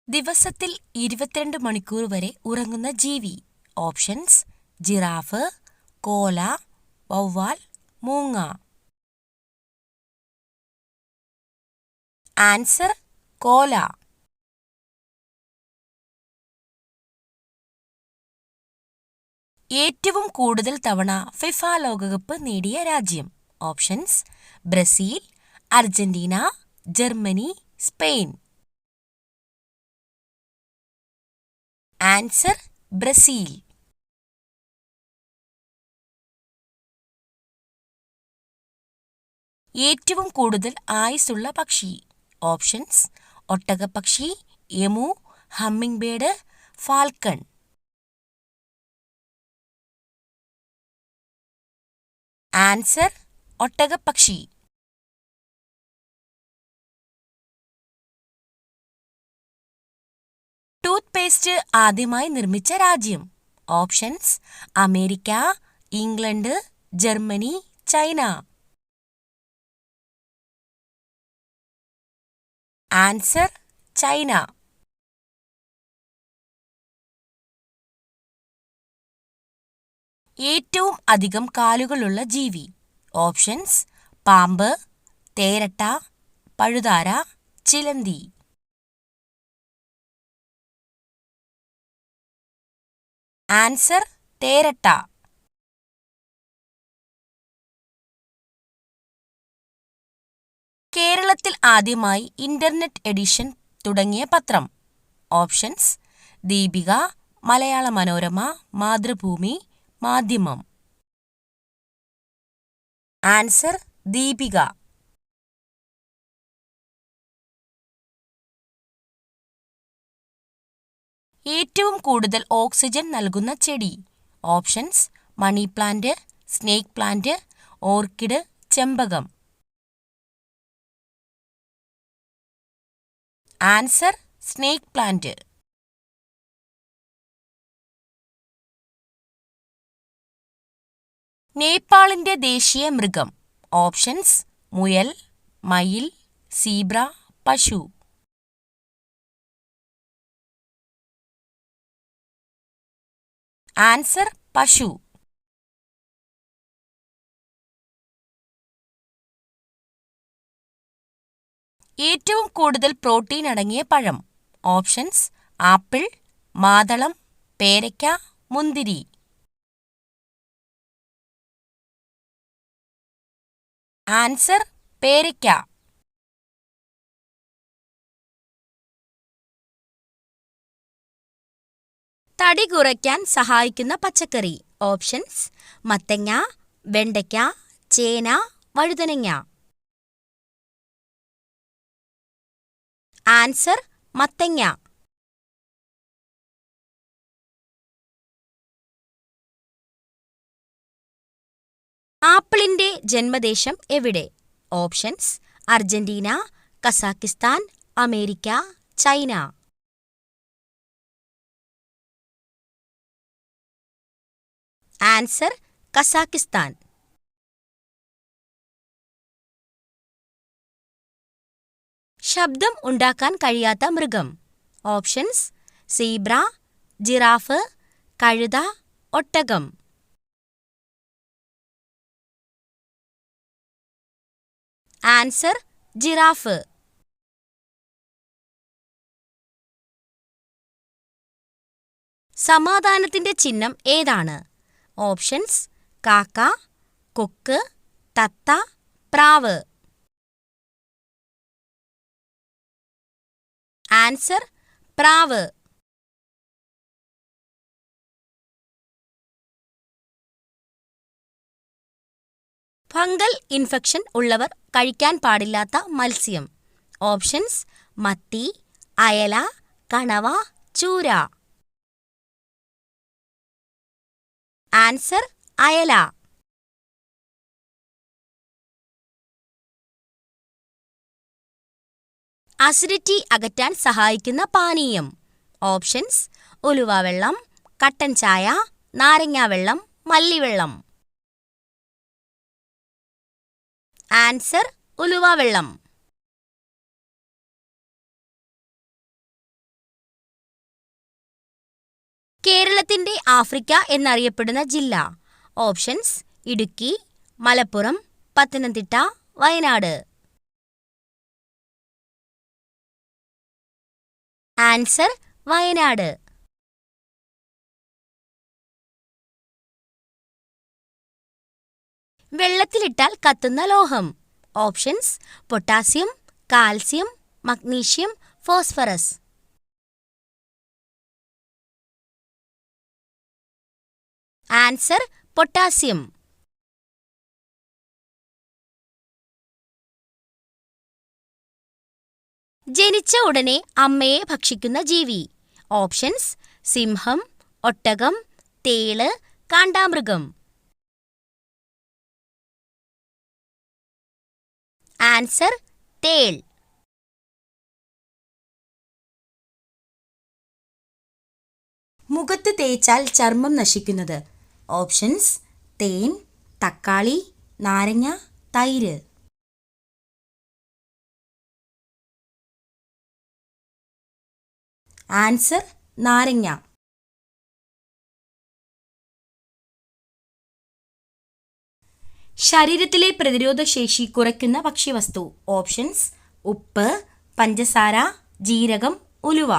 ദിവസത്തിൽ 22 മണിക്കൂർ വരെ ഉറങ്ങുന്ന ജീവി. ഓപ്ഷൻസ്: ജിറാഫ്, കോല, വവ്വാൽ, മൂങ്ങ. ആൻസർ: കോല. ഏറ്റവും കൂടുതൽ തവണ ഫിഫ ലോകകപ്പ് നേടിയ രാജ്യം. Options: Brazil, Argentina, Germany, Spain. Answer: Brazil. ഏറ്റവും കൂടുതൽ ആയുസ്സുള്ള പക്ഷി. ഓപ്ഷൻസ്: ഒട്ടകപ്പക്ഷി, emu, hummingbird, falcon. Answer: ഒട്ടകപ്പക്ഷി. ടൂത്ത് പേസ്റ്റ് ആദ്യമായി നിർമ്മിച്ച രാജ്യം. Options: America, England, Germany, China. Answer: China. ഏറ്റവും അധികം കാലുകളുള്ള ജീവി. ഓപ്ഷൻസ്: പാമ്പ്, തേരട്ട, പഴുതാര, ചിലന്തി. ആൻസർ: തേരട്ട. കേരളത്തിൽ ആദ്യമായി ഇന്റർനെറ്റ് എഡിഷൻ തുടങ്ങിയ പത്രം. ഓപ്ഷൻസ്: ദീപിക, മലയാള മനോരമ, മാതൃഭൂമി, മാധ്യമം. ആൻസർ: ദീപിക. ഏറ്റവും കൂടുതൽ ഓക്സിജൻ നൽകുന്ന ചെടി. Options: money plant, snake plant, orchid, ചെമ്പകം. Answer: snake plant. നേപ്പാളിന്റെ ദേശീയ മൃഗം. ഓപ്ഷൻസ്: മുയൽ, മയിൽ, സീബ്ര, പശു. ആൻസർ: പശു. ഏറ്റവും കൂടുതൽ പ്രോട്ടീൻ അടങ്ങിയ പഴം. ഓപ്ഷൻസ്: ആപ്പിൾ, മാതളം, പേരയ്ക്ക, മുന്തിരി. ആൻസർ: പേരയ്ക്ക. തടി കുറയ്ക്കാൻ സഹായിക്കുന്ന പച്ചക്കറി. ഓപ്ഷൻസ്: മത്തങ്ങ, വെണ്ടയ്ക്ക, ചേന, വഴുതനങ്ങ. ആൻസർ: മത്തങ്ങ. ആപ്പിളിന്റെ ജന്മദേശം എവിടെ? Options: Argentina, Kazakhstan, America, China. Answer: Kazakhstan. ശബ്ദം ഉണ്ടാക്കാൻ കഴിയാത്ത മൃഗം. ഓപ്ഷൻസ്: സീബ്ര, ജിറാഫ്, കഴുത, ഒട്ടകം. Answer: giraffe. സമാധാനത്തിന്റെ ചിഹ്നം ഏതാണ്? ഓപ്ഷൻസ്: കാക്ക, കൊക്ക്, തത്ത, പ്രാവ്. ആൻസർ: പ്രാവ്. ഫംഗൽ ഇൻഫെക്ഷൻ ഉള്ളവർ കഴിക്കാൻ പാടില്ലാത്ത മത്സ്യം. ഓപ്ഷൻസ്: മത്തി, അയല, കണവ, ചൂര. ആൻസർ: അയല. അസിഡിറ്റി അകറ്റാൻ സഹായിക്കുന്ന പാനീയം. ഓപ്ഷൻസ്: ഉലുവ വെള്ളം, കട്ടൻ ചായ, നാരങ്ങാവെള്ളം, മല്ലിവെള്ളം. ആൻസർ: ഉലുവ വെള്ളം. കേരളത്തിന്റെ ആഫ്രിക്ക എന്നറിയപ്പെടുന്ന ജില്ല. ഓപ്ഷൻസ്: ഇടുക്കി, മലപ്പുറം, പത്തനംതിട്ട, വയനാട്. ആൻസർ: വയനാട്. വെള്ളത്തിലിട്ടാൽ കത്തുന്ന ലോഹം. Options: potassium, calcium, magnesium, phosphorus. Answer: potassium. ജനിച്ച ഉടനെ അമ്മയെ ഭക്ഷിക്കുന്ന ജീവി. ഓപ്ഷൻസ്: സിംഹം, ഒട്ടകം, തേള്, കാണ്ടാമൃഗം. ആൻസർ: തേൾ. മുഖത്ത് തേച്ചാൽ ചർമ്മം നശിക്കുന്നത്. ഓപ്ഷൻസ്: തേൻ, തക്കാളി, നാരങ്ങ, തൈര്. ആൻസർ: നാരങ്ങ. ശരീരത്തിലെ പ്രതിരോധശേഷി കുറയ്ക്കുന്ന ഭക്ഷ്യവസ്തു. ഓപ്ഷൻസ്: ഉപ്പ്, പഞ്ചസാര, ജീരകം, ഉലുവ.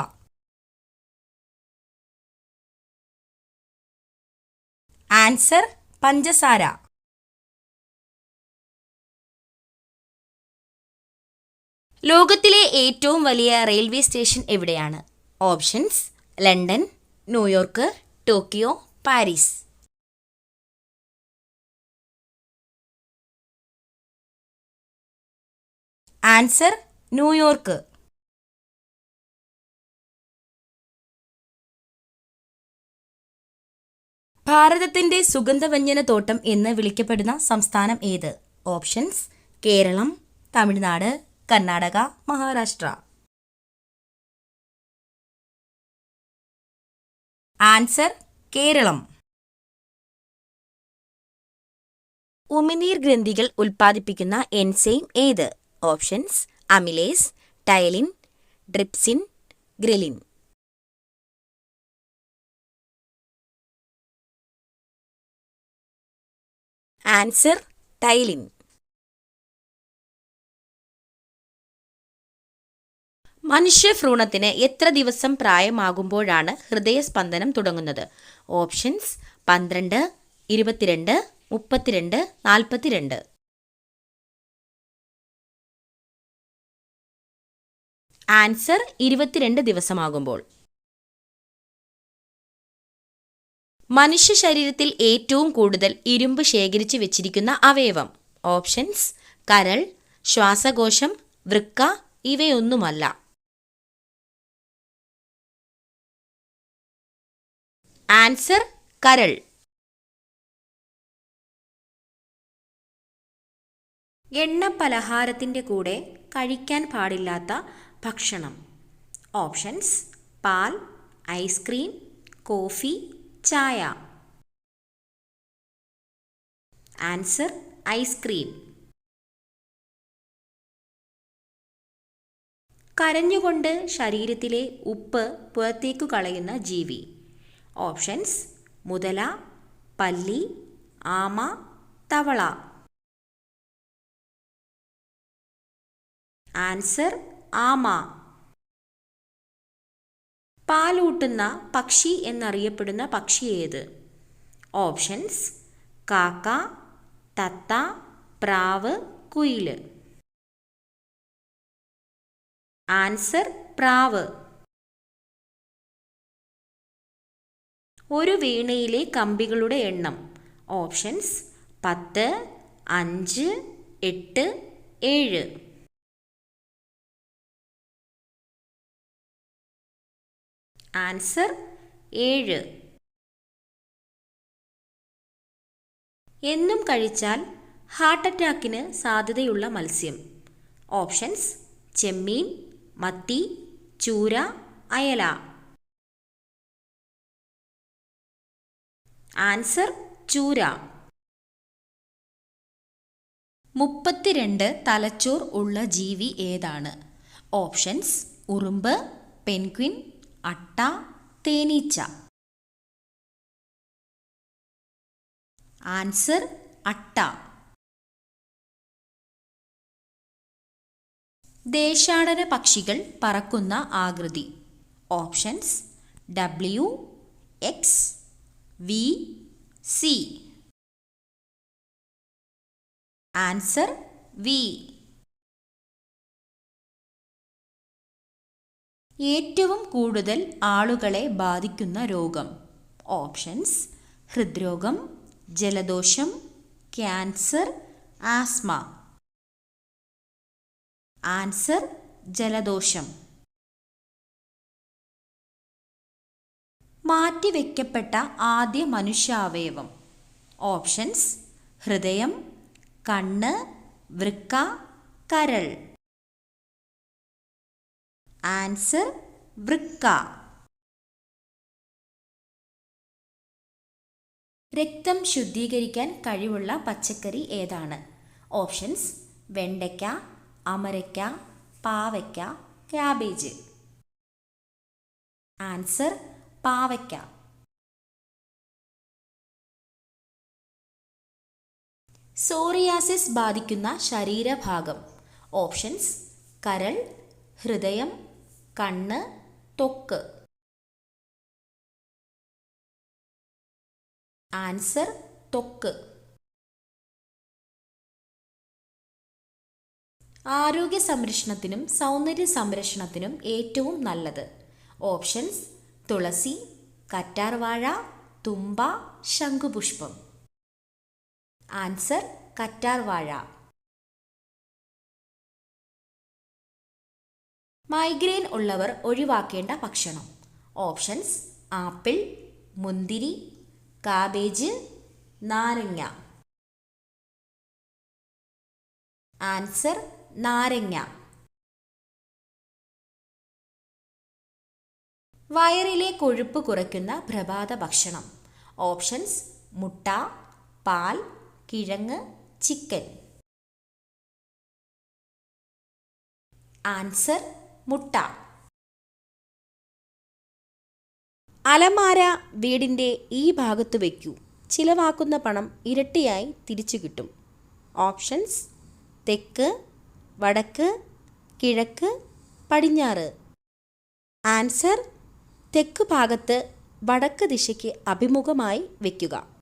ആൻസർ: പഞ്ചസാര. ലോകത്തിലെ ഏറ്റവും വലിയ റെയിൽവേ സ്റ്റേഷൻ എവിടെയാണ്? Options: London, New York, Tokyo, Paris. Answer: New York. ഭാരതത്തിന്റെ സുഗന്ധവ്യഞ്ജനത്തോട്ടം എന്ന് വിളിക്കപ്പെടുന്ന സംസ്ഥാനം ഏത്? ഓപ്ഷൻസ്: കേരളം, തമിഴ്നാട്, കർണാടക, മഹാരാഷ്ട്ര. ആൻസർ: കേരളം. ഉമിനീർ ഗ്രന്ഥികൾ ഉൽപ്പാദിപ്പിക്കുന്ന എൻസൈം ഏത്? Options: amylase, ptyalin, trypsin, ghrelin. Answer: ptyalin. മനുഷ്യഭ്രൂണത്തിന് എത്ര ദിവസം പ്രായമാകുമ്പോഴാണ് ഹൃദയസ്പന്ദനം തുടങ്ങുന്നത്? ഓപ്ഷൻസ്: 12, 22, 32, 42. ആൻസർ: 22 ദിവസമാകുമ്പോൾ. മനുഷ്യ ശരീരത്തിൽ ഏറ്റവും കൂടുതൽ ഇരുമ്പ് ശേഖരിച്ചു വെച്ചിരിക്കുന്ന അവയവം. ഓപ്ഷൻസ്: കരൾ, ശ്വാസകോശം, വൃക്ക, ഇവയൊന്നുമല്ല. ആൻസർ: കരൾ. എണ്ണ പലഹാരത്തിന്റെ കൂടെ കഴിക്കാൻ പാടില്ലാത്ത ഭക്ഷണം. ഓപ്ഷൻസ്: പാൽ, ഐസ്ക്രീം, കോഫി, ചായ. Answer: ice cream. കരഞ്ഞുകൊണ്ട് ശരീരത്തിലെ ഉപ്പ് പുറത്തേക്കു കളയുന്ന ജീവി. ഓപ്ഷൻസ്: മുതല, പല്ലി, ആമ, തവള. ആൻസർ: ആമ. പാലൂട്ടുന്ന പക്ഷി എന്നറിയപ്പെടുന്ന പക്ഷി ഏത്? ഓപ്ഷൻസ്: കാക്ക, തത്ത, പ്രാവ്, കുയില്. ആൻസർ: പ്രാവ്. ഒരു വീണയിലെ കമ്പികളുടെ എണ്ണം. ഓപ്ഷൻസ്: 10, 5, 8, 7. ആൻസർ: 7. എന്നും കഴിച്ചാൽ ഹാർട്ട് അറ്റാക്കിന് സാധ്യതയുള്ള മത്സ്യം. ഓപ്ഷൻസ്: ചെമ്മീൻ, മത്തി, ചൂര, അയല. ആൻസർ: ചൂര. 32 തലച്ചോർ ഉള്ള ജീവി ഏതാണ്? ഓപ്ഷൻസ്: ഉറുമ്പ്, പെൻഗ്വിൻ, അട്ട, തേനീച്ച. ആൻസർ അട്ട. ദേശാടന പക്ഷികൾ പറക്കുന്ന ആകൃതി. Options W, X, V, C. Answer V. ഏറ്റവും കൂടുതൽ ആളുകളെ ബാധിക്കുന്ന രോഗം. ഓപ്ഷൻസ് ഹൃദ്രോഗം, ജലദോഷം, ക്യാൻസർ, ആസ്മ. ആൻസർ ജലദോഷം. മാറ്റിവെക്കപ്പെട്ട ആദ്യ മനുഷ്യാവയവം. ഓപ്ഷൻസ് ഹൃദയം, കണ്ണ്, വൃക്ക, കരൾ. ആൻസർ വൃക്ക. രക്തം ശുദ്ധീകരിക്കാൻ കഴിവുള്ള പച്ചക്കറി ഏതാണ്? ഓപ്ഷൻസ് വെണ്ടയ്ക്ക, അമരയ്ക്ക, പാവയ്ക്ക, ക്യാബേജ്. ആൻസർ പാവയ്ക്ക. സോറിയാസിസ് ബാധിക്കുന്ന ശരീരഭാഗം. ഓപ്ഷൻസ് കരൾ, ഹൃദയം, കണ്ണ്, ത്വക്ക്. ആൻസർ ത്വക്ക്. ആരോഗ്യ സംരക്ഷണത്തിനും സൗന്ദര്യ സംരക്ഷണത്തിനും ഏറ്റവും നല്ലത്. ഓപ്ഷൻസ് തുളസി, കറ്റാർവാഴ, തുമ്പ, ശംഖുപുഷ്പം. ആൻസർ കറ്റാർവാഴ. മൈഗ്രെയിൻ ഉള്ളവർ ഒഴിവാക്കേണ്ട ഭക്ഷണം. ഓപ്ഷൻസ് ആപ്പിൾ, മുന്തിരി, കാബേജ്, നാരങ്ങ. ആൻസർ നാരങ്ങ. വയറിലെ കൊഴുപ്പ് കുറയ്ക്കുന്ന പ്രഭാത ഭക്ഷണം. ഓപ്ഷൻസ് മുട്ട, പാൽ, കിഴങ്ങ്, ചിക്കൻ. ആൻസർ മുട്ട. അലമാര വീടിൻ്റെ ഈ ഭാഗത്ത് വയ്ക്കൂ. ചിലവാക്കുന്ന പണം ഇരട്ടിയായി തിരിച്ചു കിട്ടും. ഓപ്ഷൻസ് തെക്ക്, വടക്ക്, കിഴക്ക്, പടിഞ്ഞാറ്. ആൻസർ തെക്ക് ഭാഗത്ത് വടക്ക് ദിശയ്ക്ക് അഭിമുഖമായി വയ്ക്കുക.